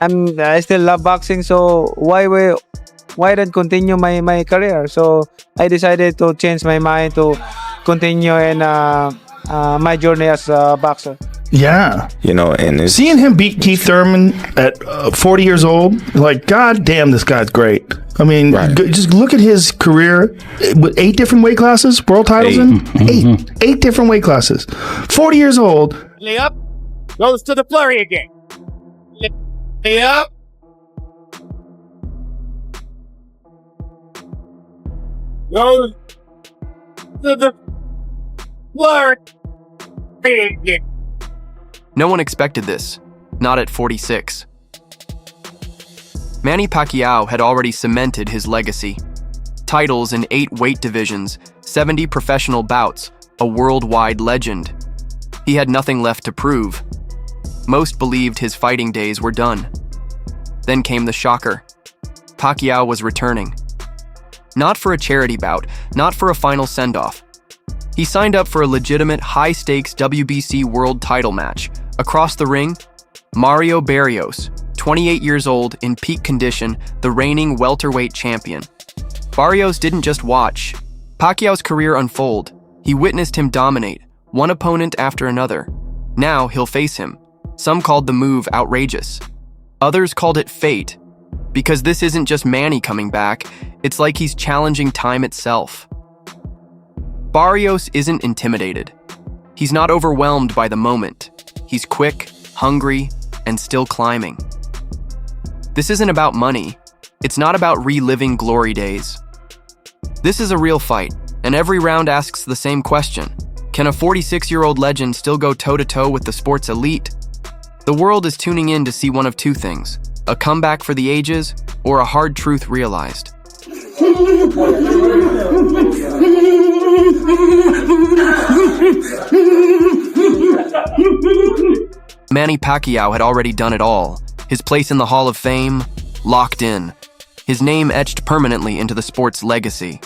I still love boxing, so why not continue my career? So I decided to change my mind to continue in my journey as a boxer. Yeah. And it's Seeing him beat Keith Thurman at 40 years old, like, God damn, this guy's great. I mean, Right. just look at his career with 8 different weight classes, world titles in 8 different weight classes. 40 years old. Lay up, goes to the flurry again. Lay up. Goes to the flurry again. No one expected this, not at 46. Manny Pacquiao had already cemented his legacy. Titles in 8 weight divisions, 70 professional bouts, a worldwide legend. He had nothing left to prove. Most believed his fighting days were done. Then came the shocker. Pacquiao was returning. Not for a charity bout, not for a final send-off. He signed up for a legitimate high-stakes WBC world title match. Across the ring, Mario Barrios, 28 years old, in peak condition, the reigning welterweight champion. Barrios didn't just watch Pacquiao's career unfold. He witnessed him dominate, one opponent after another. Now he'll face him. Some called the move outrageous. Others called it fate, because this isn't just Manny coming back, it's like he's challenging time itself. Barrios isn't intimidated. He's not overwhelmed by the moment. He's quick, hungry, and still climbing. This isn't about money. It's not about reliving glory days. This is a real fight, and every round asks the same question. Can a 46-year-old legend still go toe-to-toe with the sport's elite? The world is tuning in to see one of two things: a comeback for the ages, or a hard truth realized. Manny Pacquiao had already done it all. His place in the Hall of Fame, locked in. His name etched permanently into the sport's legacy.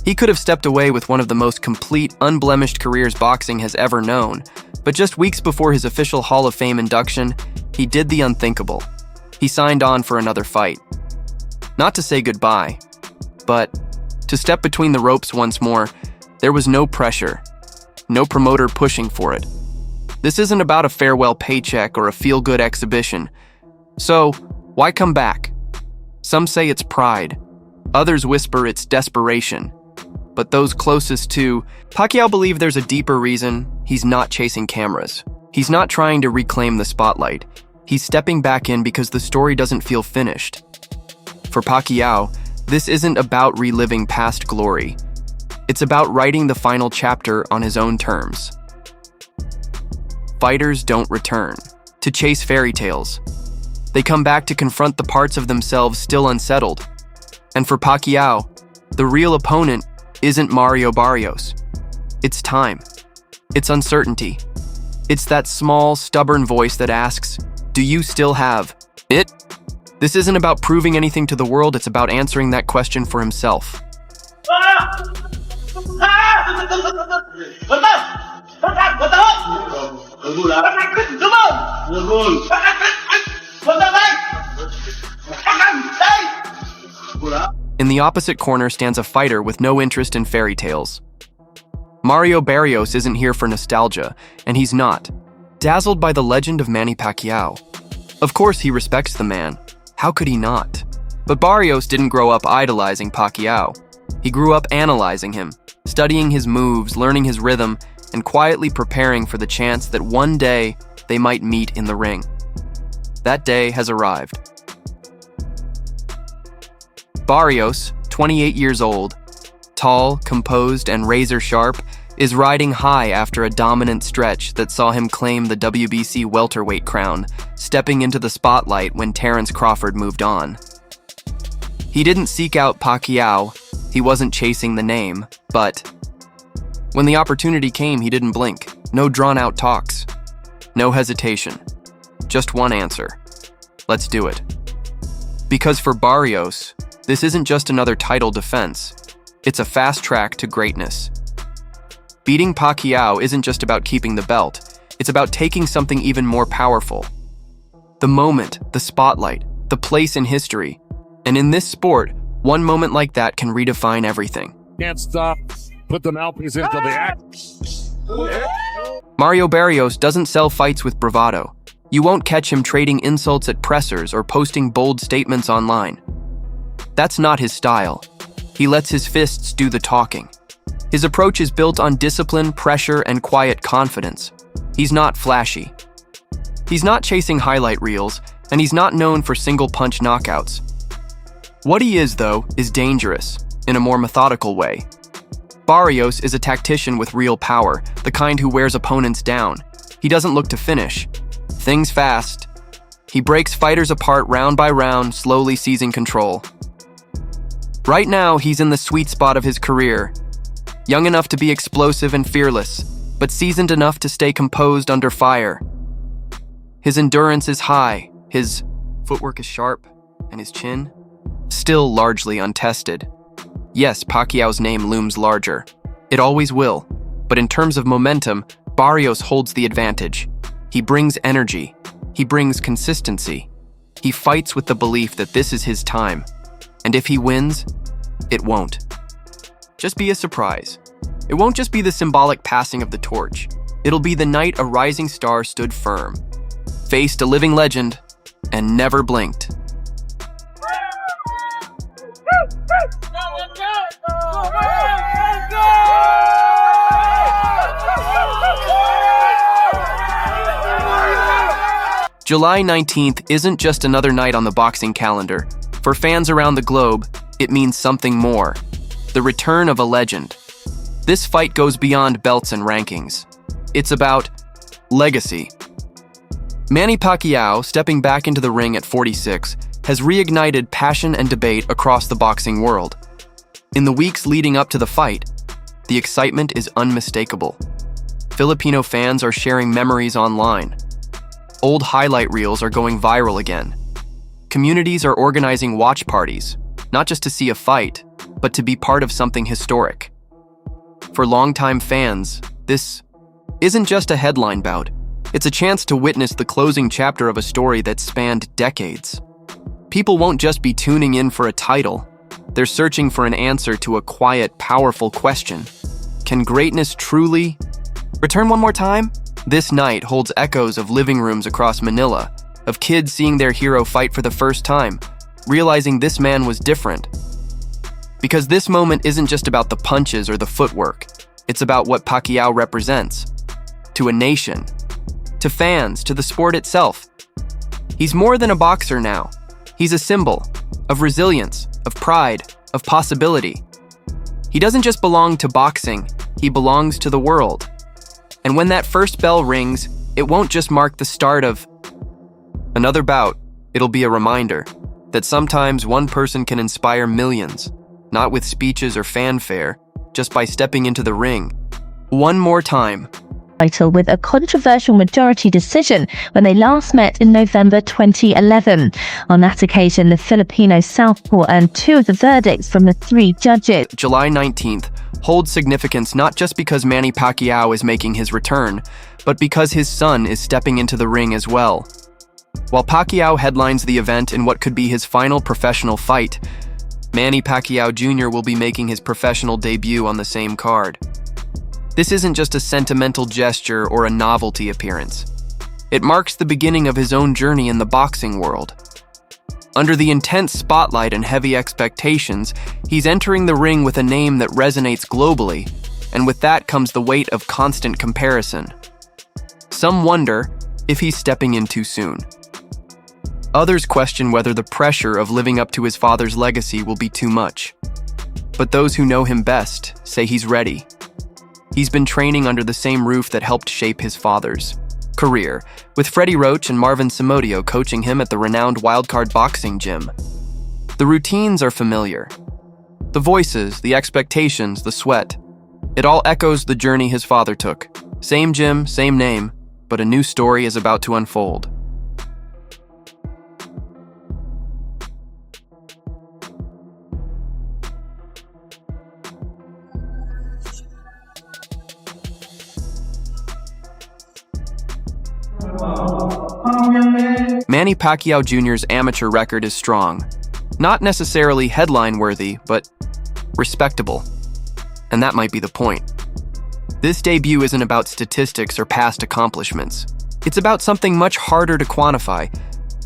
He could have stepped away with one of the most complete, unblemished careers boxing has ever known, but just weeks before his official Hall of Fame induction, he did the unthinkable. He signed on for another fight. Not to say goodbye, but to step between the ropes once more. There was no pressure, no promoter pushing for it. This isn't about a farewell paycheck or a feel-good exhibition. So, why come back? Some say it's pride. Others whisper it's desperation. But those closest to Pacquiao believe there's a deeper reason he's not chasing cameras. He's not trying to reclaim the spotlight. He's stepping back in because the story doesn't feel finished. For Pacquiao, this isn't about reliving past glory. It's about writing the final chapter on his own terms. Fighters don't return to chase fairy tales. They come back to confront the parts of themselves still unsettled. And for Pacquiao, the real opponent isn't Mario Barrios. It's time. It's uncertainty. It's that small, stubborn voice that asks, do you still have it? This isn't about proving anything to the world, it's about answering that question for himself. In the opposite corner stands a fighter with no interest in fairy tales. Mario Barrios isn't here for nostalgia, and he's not. Dazzled by the legend of Manny Pacquiao. Of course he respects the man. How could he not? But Barrios didn't grow up idolizing Pacquiao. He grew up analyzing him, studying his moves, learning his rhythm, and quietly preparing for the chance that one day they might meet in the ring. That day has arrived. Barrios, 28 years old, tall, composed, and razor-sharp, is riding high after a dominant stretch that saw him claim the WBC welterweight crown, stepping into the spotlight when Terrence Crawford moved on. He didn't seek out Pacquiao, he wasn't chasing the name, but when the opportunity came, he didn't blink. No drawn-out talks. No hesitation. Just one answer. Let's do it. Because for Barrios, this isn't just another title defense. It's a fast track to greatness. Beating Pacquiao isn't just about keeping the belt. It's about taking something even more powerful. The moment, the spotlight, the place in history. And in this sport, one moment like that can redefine everything. Can't stop. Put the mouthpiece into the act. Mario Barrios doesn't sell fights with bravado. You won't catch him trading insults at pressers or posting bold statements online. That's not his style. He lets his fists do the talking. His approach is built on discipline, pressure, and quiet confidence. He's not flashy. He's not chasing highlight reels, and he's not known for single-punch knockouts. What he is, though, is dangerous, in a more methodical way. Barrios is a tactician with real power, the kind who wears opponents down. He doesn't look to finish. Things fast. He breaks fighters apart round by round, slowly seizing control. Right now, he's in the sweet spot of his career. Young enough to be explosive and fearless, but seasoned enough to stay composed under fire. His endurance is high, his footwork is sharp, and his chin, still largely untested. Yes, Pacquiao's name looms larger. It always will. But in terms of momentum, Barrios holds the advantage. He brings energy. He brings consistency. He fights with the belief that this is his time. And if he wins, it won't just be a surprise. It won't just be the symbolic passing of the torch. It'll be the night a rising star stood firm, faced a living legend, and never blinked. July 19th isn't just another night on the boxing calendar. For fans around the globe, it means something more. The return of a legend. This fight goes beyond belts and rankings. It's about legacy. Manny Pacquiao, stepping back into the ring at 46, has reignited passion and debate across the boxing world. In the weeks leading up to the fight, the excitement is unmistakable. Filipino fans are sharing memories online. Old highlight reels are going viral again. Communities are organizing watch parties, not just to see a fight, but to be part of something historic. For longtime fans, this isn't just a headline bout. It's a chance to witness the closing chapter of a story that spanned decades. People won't just be tuning in for a title. They're searching for an answer to a quiet, powerful question. Can greatness truly return one more time? This night holds echoes of living rooms across Manila, of kids seeing their hero fight for the first time, realizing this man was different. Because this moment isn't just about the punches or the footwork. It's about what Pacquiao represents. To a nation, to fans, to the sport itself. He's more than a boxer now. He's a symbol of resilience, of pride, of possibility. He doesn't just belong to boxing, he belongs to the world. And when that first bell rings, it won't just mark the start of another bout. It'll be a reminder that sometimes one person can inspire millions, not with speeches or fanfare, just by stepping into the ring. One more time. Title with a controversial majority decision when they last met in November 2011. On that occasion, the Filipino southpaw earned 2 of the verdicts from the 3 judges. July 19th holds significance not just because Manny Pacquiao is making his return, but because his son is stepping into the ring as well. While Pacquiao headlines the event in what could be his final professional fight, Manny Pacquiao Jr. will be making his professional debut on the same card. This isn't just a sentimental gesture or a novelty appearance. It marks the beginning of his own journey in the boxing world. Under the intense spotlight and heavy expectations, he's entering the ring with a name that resonates globally, and with that comes the weight of constant comparison. Some wonder if he's stepping in too soon. Others question whether the pressure of living up to his father's legacy will be too much. But those who know him best say he's ready. He's been training under the same roof that helped shape his father's career, with Freddie Roach and Marvin Samudio coaching him at the renowned Wildcard Boxing Gym. The routines are familiar. The voices, the expectations, the sweat. It all echoes the journey his father took. Same gym, same name, but a new story is about to unfold. Manny Pacquiao Jr.'s amateur record is strong. Not necessarily headline-worthy, but respectable. And that might be the point. This debut isn't about statistics or past accomplishments. It's about something much harder to quantify.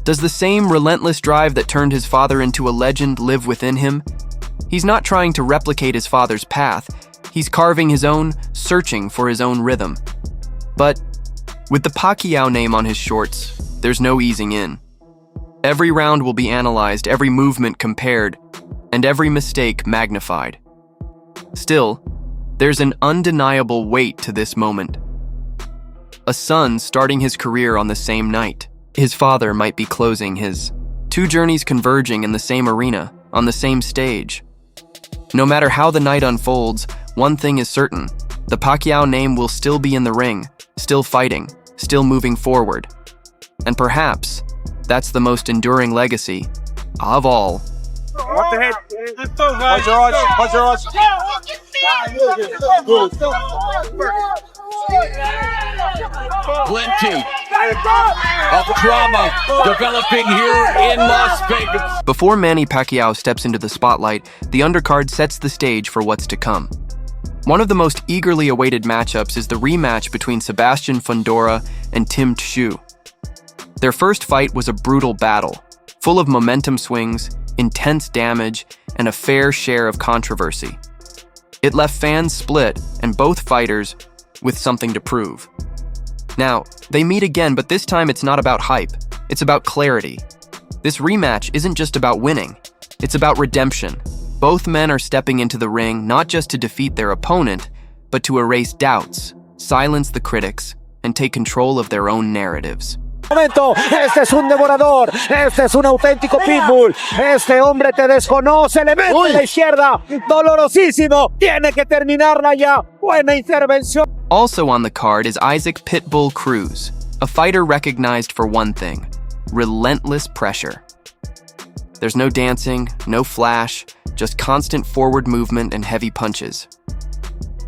Does the same relentless drive that turned his father into a legend live within him? He's not trying to replicate his father's path. He's carving his own, searching for his own rhythm. But with the Pacquiao name on his shorts, there's no easing in. Every round will be analyzed, every movement compared, and every mistake magnified. Still, there's an undeniable weight to this moment. A son starting his career on the same night. His father might be closing his. Two journeys converging in the same arena, on the same stage. No matter how the night unfolds, one thing is certain. The Pacquiao name will still be in the ring, still fighting, still moving forward. And perhaps, that's the most enduring legacy of all. What the heck? Watch your odds. Watch your odds. Plenty of drama developing here in Las Vegas. Before Manny Pacquiao steps into the spotlight, the undercard sets the stage for what's to come. One of the most eagerly awaited matchups is the rematch between Sebastian Fundora and Tim Tszyu. Their first fight was a brutal battle, full of momentum swings, intense damage, and a fair share of controversy. It left fans split and both fighters with something to prove. Now, they meet again, but this time it's not about hype. It's about clarity. This rematch isn't just about winning. It's about redemption. Both men are stepping into the ring not just to defeat their opponent, but to erase doubts, silence the critics, and take control of their own narratives. Momento, este es un devorador, este es un auténtico pitbull, este hombre te desconoce, le mete a la izquierda, dolorosísimo, tiene que terminarla ya, buena intervención. Also on the card is Isaac Pitbull Cruz, a fighter recognized for one thing: relentless pressure. There's no dancing, no flash, just constant forward movement and heavy punches.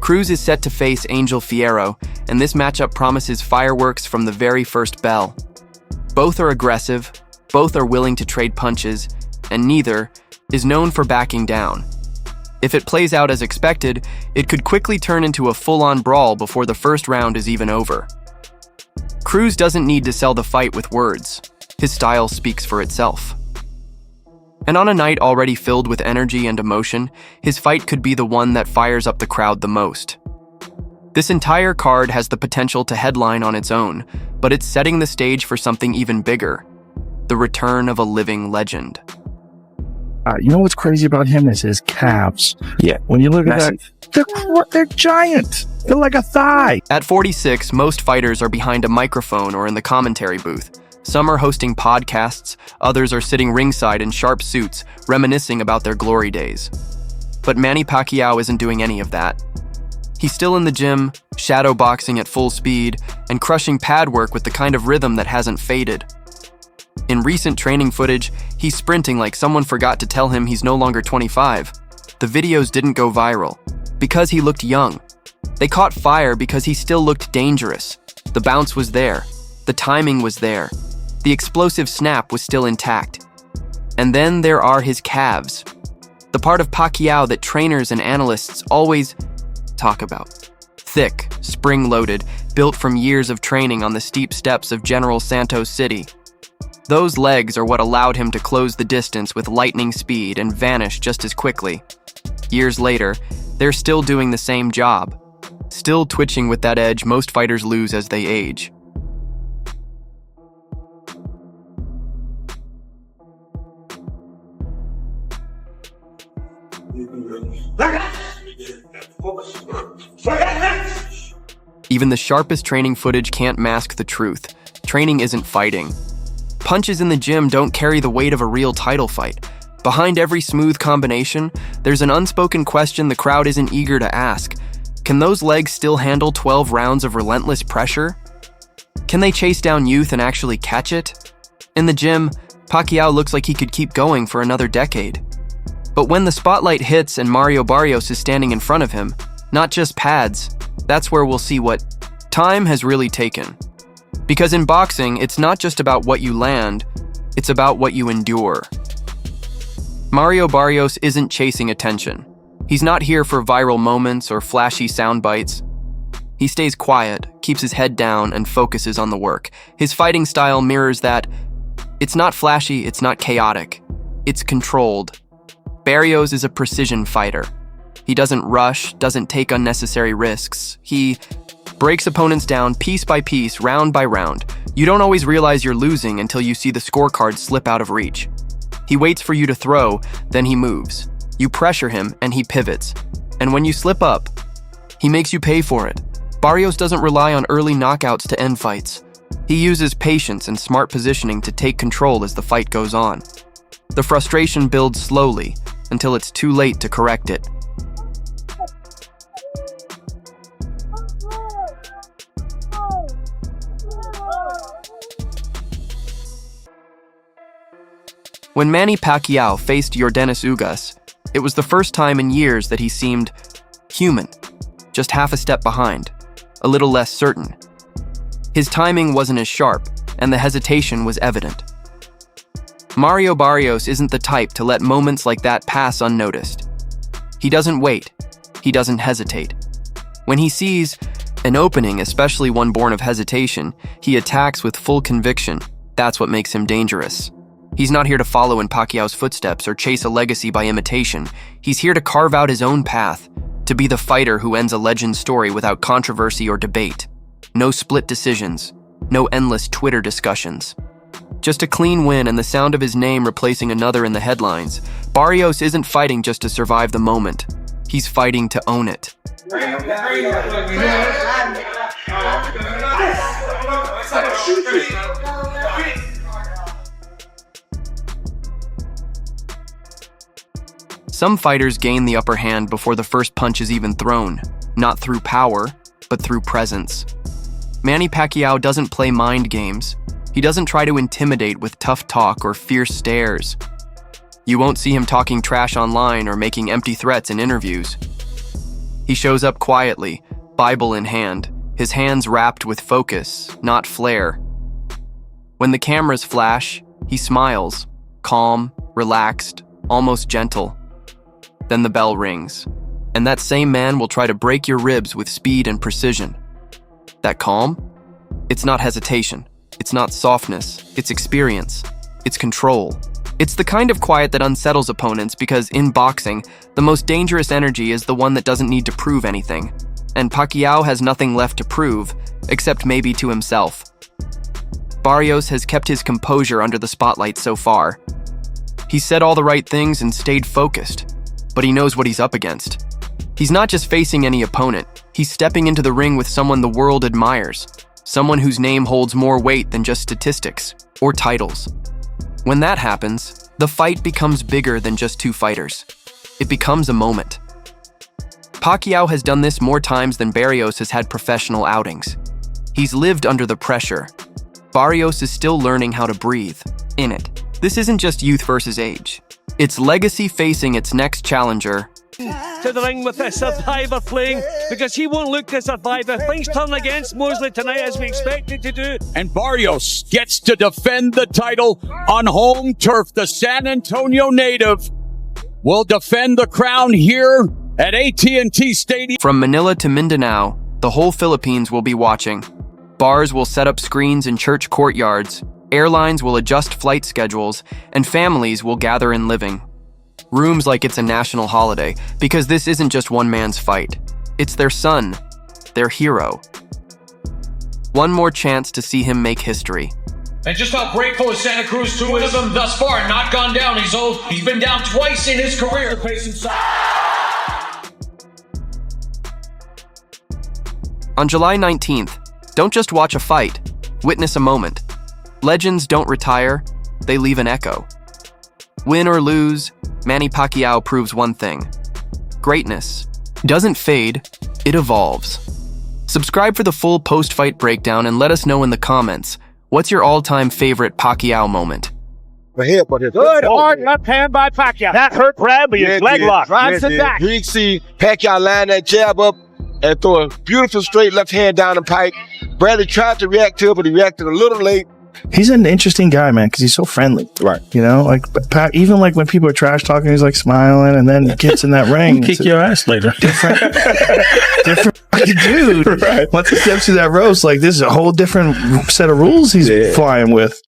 Cruz is set to face Angel Fierro, and this matchup promises fireworks from the very first bell. Both are aggressive, both are willing to trade punches, and neither is known for backing down. If it plays out as expected, it could quickly turn into a full-on brawl before the first round is even over. Cruz doesn't need to sell the fight with words. His style speaks for itself. And on a night already filled with energy and emotion, his fight could be the one that fires up the crowd the most. This entire card has the potential to headline on its own, but it's setting the stage for something even bigger: the return of a living legend. You know what's crazy about him is his calves. Yeah. When you look at that, they're giant. They're like a thigh. At 46, most fighters are behind a microphone or in the commentary booth. Some are hosting podcasts, others are sitting ringside in sharp suits, reminiscing about their glory days. But Manny Pacquiao isn't doing any of that. He's still in the gym, shadow boxing at full speed, and crushing pad work with the kind of rhythm that hasn't faded. In recent training footage, he's sprinting like someone forgot to tell him he's no longer 25. The videos didn't go viral because he looked young. They caught fire because he still looked dangerous. The bounce was there. The timing was there. The explosive snap was still intact. And then there are his calves. The part of Pacquiao that trainers and analysts always talk about. Thick, spring-loaded, built from years of training on the steep steps of General Santos City. Those legs are what allowed him to close the distance with lightning speed and vanish just as quickly. Years later, they're still doing the same job. Still twitching with that edge most fighters lose as they age. Even the sharpest training footage can't mask the truth. Training isn't fighting. Punches in the gym don't carry the weight of a real title fight. Behind every smooth combination, there's an unspoken question the crowd isn't eager to ask. Can those legs still handle 12 rounds of relentless pressure? Can they chase down youth and actually catch it? In the gym, Pacquiao looks like he could keep going for another decade. But when the spotlight hits and Mario Barrios is standing in front of him, not just pads, that's where we'll see what time has really taken. Because in boxing, it's not just about what you land, it's about what you endure. Mario Barrios isn't chasing attention. He's not here for viral moments or flashy sound bites. He stays quiet, keeps his head down, and focuses on the work. His fighting style mirrors that. It's not flashy, it's not chaotic. It's controlled. Barrios is a precision fighter. He doesn't rush, doesn't take unnecessary risks. He breaks opponents down piece by piece, round by round. You don't always realize you're losing until you see the scorecard slip out of reach. He waits for you to throw, then he moves. You pressure him, and he pivots. And when you slip up, he makes you pay for it. Barrios doesn't rely on early knockouts to end fights. He uses patience and smart positioning to take control as the fight goes on. The frustration builds slowly until it's too late to correct it. When Manny Pacquiao faced Yordenis Ugas, it was the first time in years that he seemed human, just half a step behind, a little less certain. His timing wasn't as sharp, and the hesitation was evident. Mario Barrios isn't the type to let moments like that pass unnoticed. He doesn't wait, he doesn't hesitate. When he sees an opening, especially one born of hesitation, he attacks with full conviction. That's what makes him dangerous. He's not here to follow in Pacquiao's footsteps or chase a legacy by imitation. He's here to carve out his own path, to be the fighter who ends a legend story without controversy or debate. No split decisions, no endless Twitter discussions. Just a clean win and the sound of his name replacing another in the headlines. Barrios isn't fighting just to survive the moment. He's fighting to own it. Some fighters gain the upper hand before the first punch is even thrown, not through power, but through presence. Manny Pacquiao doesn't play mind games. He doesn't try to intimidate with tough talk or fierce stares. You won't see him talking trash online or making empty threats in interviews. He shows up quietly, Bible in hand, his hands wrapped with focus, not flair. When the cameras flash, he smiles, calm, relaxed, almost gentle. Then the bell rings, and that same man will try to break your ribs with speed and precision. That calm? It's not hesitation. It's not softness. It's experience. It's control. It's the kind of quiet that unsettles opponents because in boxing, the most dangerous energy is the one that doesn't need to prove anything. And Pacquiao has nothing left to prove, except maybe to himself. Barrios has kept his composure under the spotlight so far. He said all the right things and stayed focused. But he knows what he's up against. He's not just facing any opponent, he's stepping into the ring with someone the world admires, someone whose name holds more weight than just statistics or titles. When that happens, the fight becomes bigger than just two fighters. It becomes a moment. Pacquiao has done this more times than Barrios has had professional outings. He's lived under the pressure. Barrios is still learning how to breathe in it. This isn't just youth versus age. It's legacy facing its next challenger. To the ring with the Survivor playing because he won't look to survive if things turn against Mosley tonight as we expected to do. And Barrios gets to defend the title on home turf. The San Antonio native will defend the crown here at AT&T Stadium. From Manila to Mindanao, the whole Philippines will be watching. Bars will set up screens in church courtyards. Airlines will adjust flight schedules, and families will gather in living rooms like it's a national holiday, because this isn't just one man's fight. It's their son, their hero. One more chance to see him make history. And just how grateful is Santa Cruz to him thus far, not gone down. He's been down twice in his career. On July 19th, don't just watch a fight, witness a moment. Legends don't retire, they leave an echo. Win or lose, Manny Pacquiao proves one thing. Greatness doesn't fade, it evolves. Subscribe for the full post-fight breakdown and let us know in the comments, what's your all-time favorite Pacquiao moment? Good hard left hand by Pacquiao. That hurt Bradley. His leg lock. Drives it back. You can see Pacquiao line that jab up and throw a beautiful straight left hand down the pipe. Bradley tried to react to it, but he reacted a little late. He's an interesting guy, man, because he's so friendly. Right. You know, like even like when people are trash talking, he's like smiling, and then gets in that ring. Kick your ass later. Different dude. Right. Once he steps through that roast, like this is a whole different set of rules he's flying with.